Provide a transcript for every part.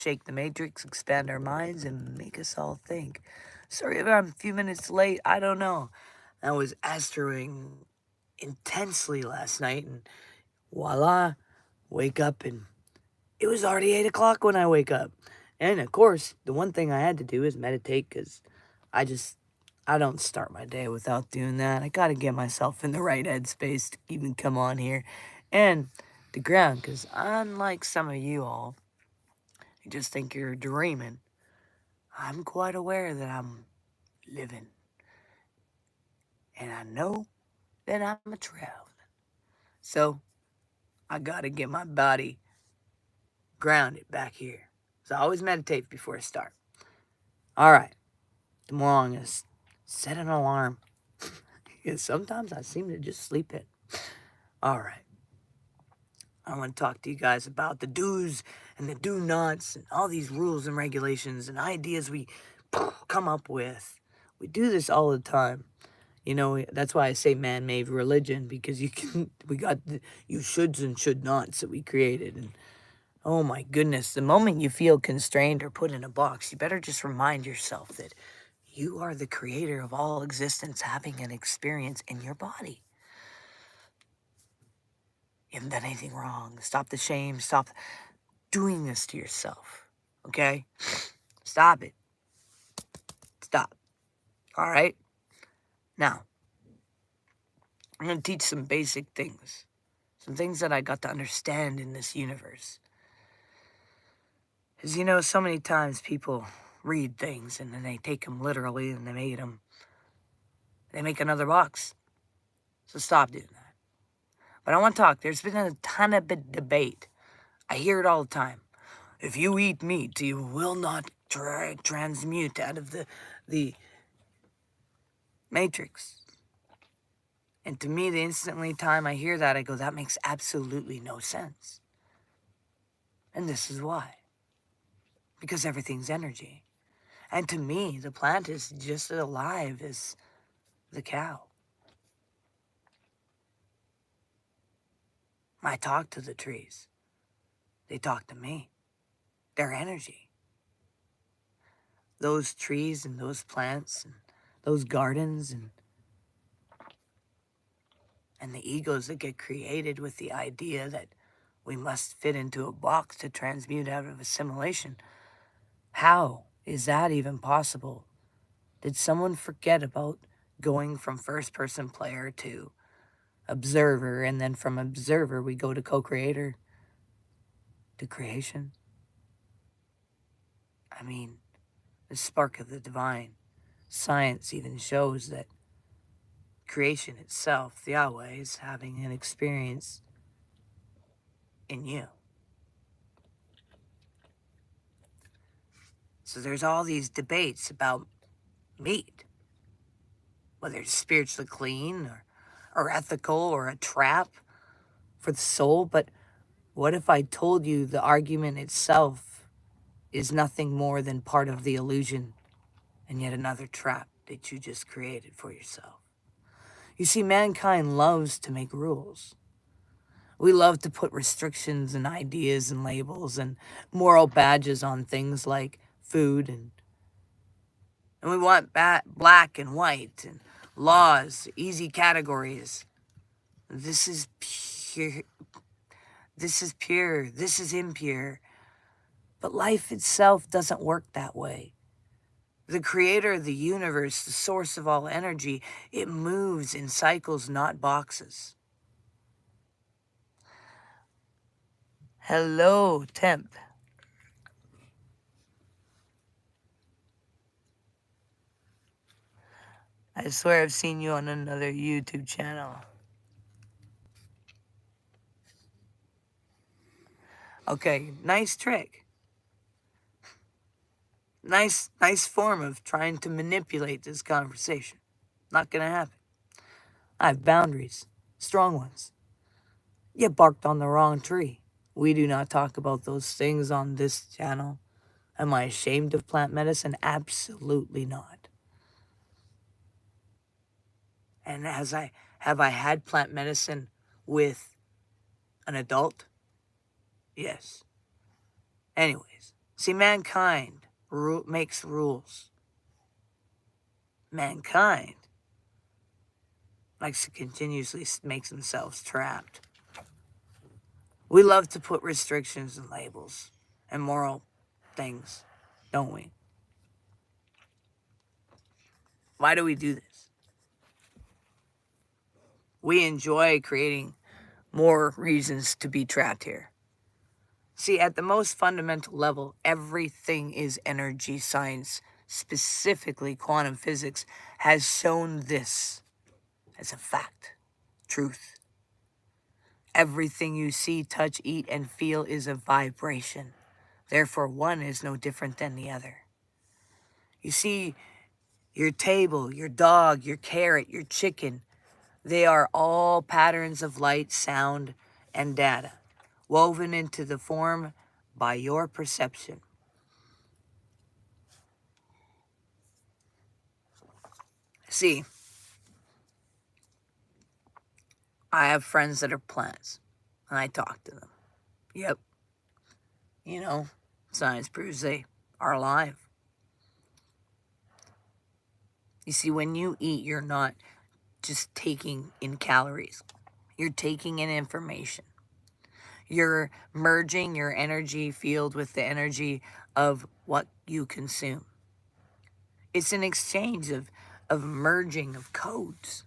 shake the matrix, expand our minds, and make us all think. Sorry if I'm a few minutes late. I don't know. I was astroing intensely last night, and voila, wake up, and it was already 8 o'clock when I wake up. And of course, the one thing I had to do is meditate because I just, I don't start my day without doing that. I got to get myself in the right headspace to even come on here and the ground because unlike some of you all, you just think you're dreaming. I'm quite aware that I'm living, and I know that I'm a traveling. So I gotta get my body grounded back here. So I always meditate before I start. All right, tomorrow I'm gonna set an alarm because sometimes I seem to just sleep in. All right, I want to talk to you guys about the do's and the do nots and all these rules and regulations and ideas we come up with. We do this all the time. You know, that's why I say man-made religion, because we got the you shoulds and should nots that we created. And oh my goodness, the moment you feel constrained or put in a box, you better just remind yourself that you are the creator of all existence having an experience in your body. You haven't done anything wrong. Stop the shame. Stop doing this to yourself. Okay? Stop it. Stop. All right? Now, I'm going to teach some basic things. Some things that I got to understand in this universe. Because, you know, so many times people read things and then they take them literally and they make another box. So stop doing that. But I want to talk. There's been a ton of debate. I hear it all the time. If you eat meat, you will not transmute out of the matrix. And to me, the instantly time I hear that, I go, that makes absolutely no sense. And this is why. Because everything's energy. And to me, the plant is just as alive as the cow. I talk to the trees. They talk to me. Their energy. Those trees and those plants and those gardens and the egos that get created with the idea that we must fit into a box to transmute out of assimilation. How is that even possible? Did someone forget about going from first-person player to observer, and then from observer we go to co-creator to creation? I mean, the spark of the divine. Science even shows that creation itself, the Yahweh, is having an experience in you. So there's all these debates about meat, whether it's spiritually clean or ethical or a trap for the soul. But what if I told you the argument itself is nothing more than part of the illusion and yet another trap that you just created for yourself? You see, mankind loves to make rules. We love to put restrictions and ideas and labels and moral badges on things like food, and we want black and white and laws, easy categories. This is pure. This is pure. This is impure. But life itself doesn't work that way. The creator of the universe, the source of all energy, it moves in cycles, not boxes. Hello, Temp. I swear I've seen you on another YouTube channel. Okay, nice trick. Nice form of trying to manipulate this conversation. Not gonna happen. I have boundaries, strong ones. You barked on the wrong tree. We do not talk about those things on this channel. Am I ashamed of plant medicine? Absolutely not. And have I had plant medicine with an adult? Yes. Anyways, See, mankind makes rules. Mankind likes to continuously make themselves trapped. We love to put restrictions and labels and moral things, don't we? Why do we do this? We enjoy creating more reasons to be trapped here. See, at the most fundamental level, everything is energy. Science, specifically quantum physics, has shown this as a fact, truth. Everything you see, touch, eat, and feel is a vibration. Therefore, one is no different than the other. You see, your table, your dog, your carrot, your chicken, they are all patterns of light, sound, and data, woven into the form by your perception. See, I have friends that are plants, and I talk to them. Yep. You know, science proves they are alive. You see, when you eat, you're not just taking in calories. You're taking in information. You're merging your energy field with the energy of what you consume. It's an exchange of merging of codes.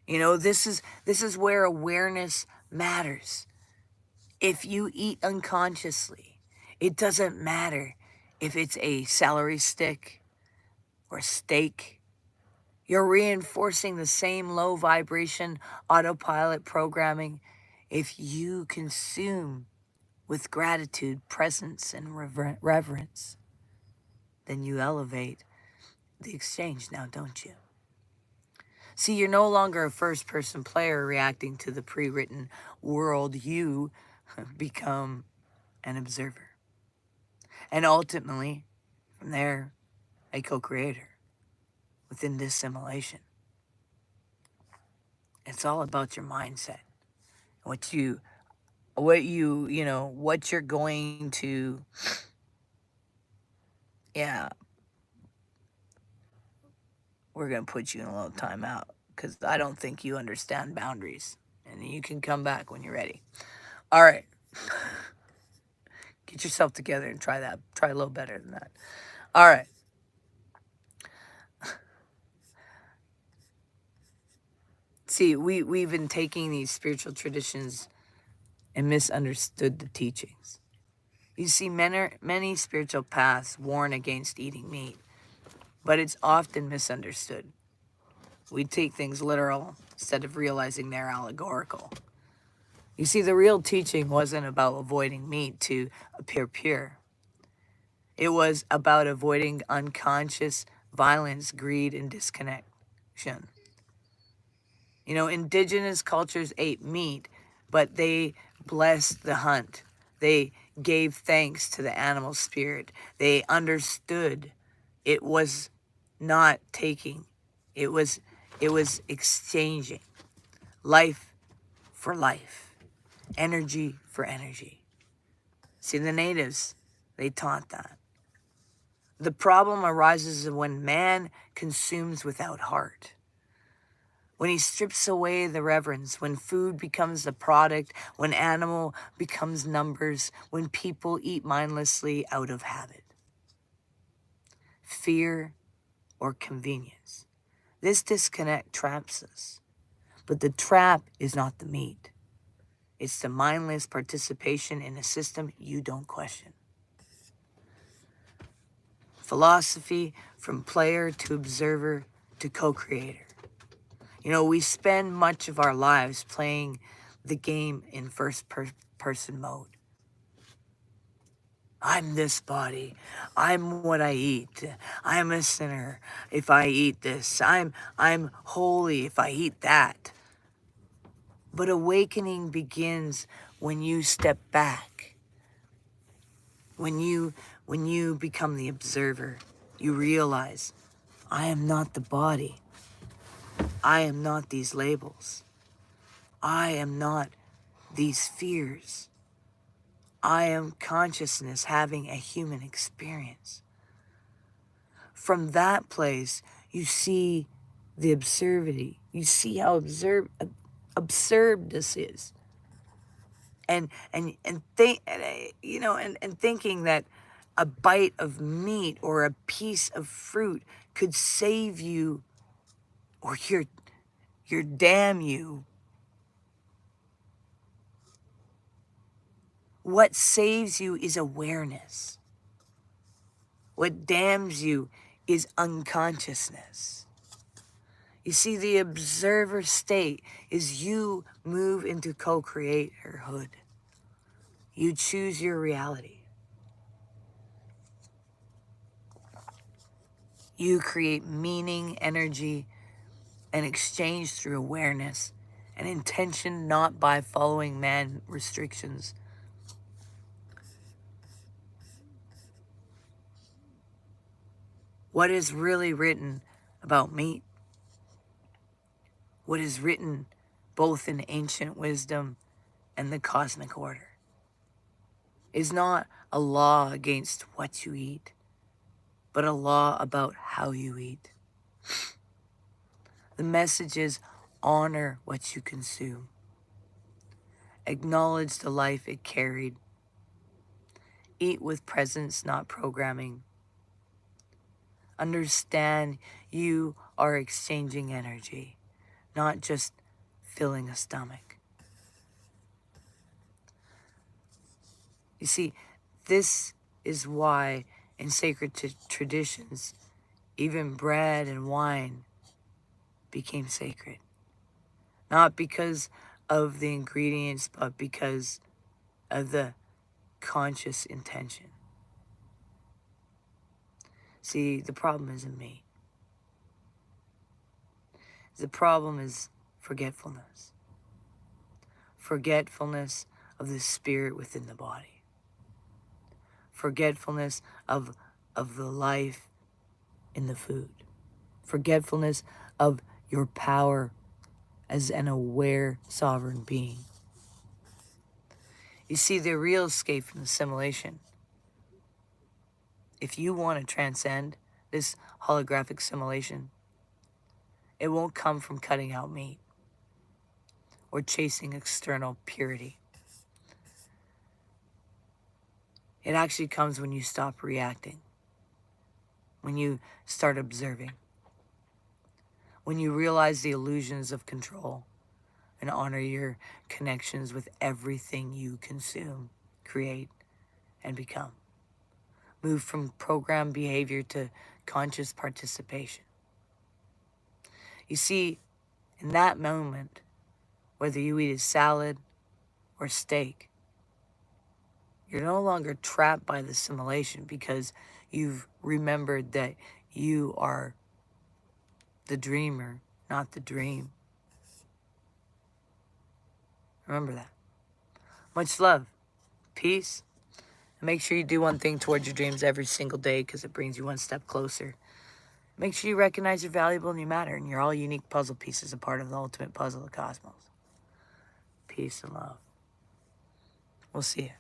You know, this is where awareness matters. If you eat unconsciously, it doesn't matter if it's a celery stick or steak. You're reinforcing the same low vibration autopilot programming. If you consume with gratitude, presence, and reverence, then you elevate the exchange now, don't you? See, you're no longer a first-person player reacting to the pre-written world. You become an observer. And ultimately, from there, a co-creator within this simulation. It's all about your mindset. What you're going to, yeah, we're going to put you in a little timeout because I don't think you understand boundaries. And you can come back when you're ready. All right. Get yourself together and try that. Try a little better than that. All right. See, we've been taking these spiritual traditions and misunderstood the teachings. You see, many spiritual paths warn against eating meat, but it's often misunderstood. We take things literal instead of realizing they're allegorical. You see, the real teaching wasn't about avoiding meat to appear pure. It was about avoiding unconscious violence, greed, and disconnection. You know, indigenous cultures ate meat, but they blessed the hunt. They gave thanks to the animal spirit. They understood it was not taking. It was exchanging life for life, energy for energy. See, the natives, they taught that. The problem arises when man consumes without heart. When he strips away the reverence, when food becomes a product, when animal becomes numbers, when people eat mindlessly out of habit, fear, or convenience. This disconnect traps us. But the trap is not the meat. It's the mindless participation in a system you don't question. Philosophy from player to observer to co-creator. You know, we spend much of our lives playing the game in first-person mode. I'm this body. I'm what I eat. I'm a sinner if I eat this. I'm holy if I eat that. But awakening begins when you step back. When you become the observer, you realize, I am not the body. I am not these labels. I am not these fears. I am consciousness having a human experience. From that place, you see the absurdity. You see how absurd this is. And thinking that a bite of meat or a piece of fruit could save you or your damn you. What saves you is awareness. What damns you is unconsciousness. You see, the observer state is you move into co-creatorhood. You choose your reality. You create meaning, energy, and exchange through awareness and intention, not by following man restrictions. What is really written about meat? What is written both in ancient wisdom and the cosmic order is not a law against what you eat, but a law about how you eat. The message is honor what you consume. Acknowledge the life it carried. Eat with presence, not programming. Understand you are exchanging energy, not just filling a stomach. You see, this is why in sacred traditions, even bread and wine became sacred. Not because of the ingredients, but because of the conscious intention. See, the problem isn't me. The problem is forgetfulness. Forgetfulness of the spirit within the body. Forgetfulness of the life in the food. Forgetfulness of your power as an aware sovereign being. You see, the real escape from assimilation, if you want to transcend this holographic simulation, it won't come from cutting out meat or chasing external purity. It actually comes when you stop reacting, when you start observing, when you realize the illusions of control and honor your connections with everything you consume, create, and become. Move from programmed behavior to conscious participation. You see, in that moment, whether you eat a salad or steak, you're no longer trapped by the simulation because you've remembered that you are the dreamer, not the dream. Remember that. Much love, peace, and make sure you do one thing towards your dreams every single day because it brings you one step closer. Make sure you recognize you're valuable and you matter, and you're all unique puzzle pieces, a part of the ultimate puzzle of cosmos. Peace and love. We'll see you.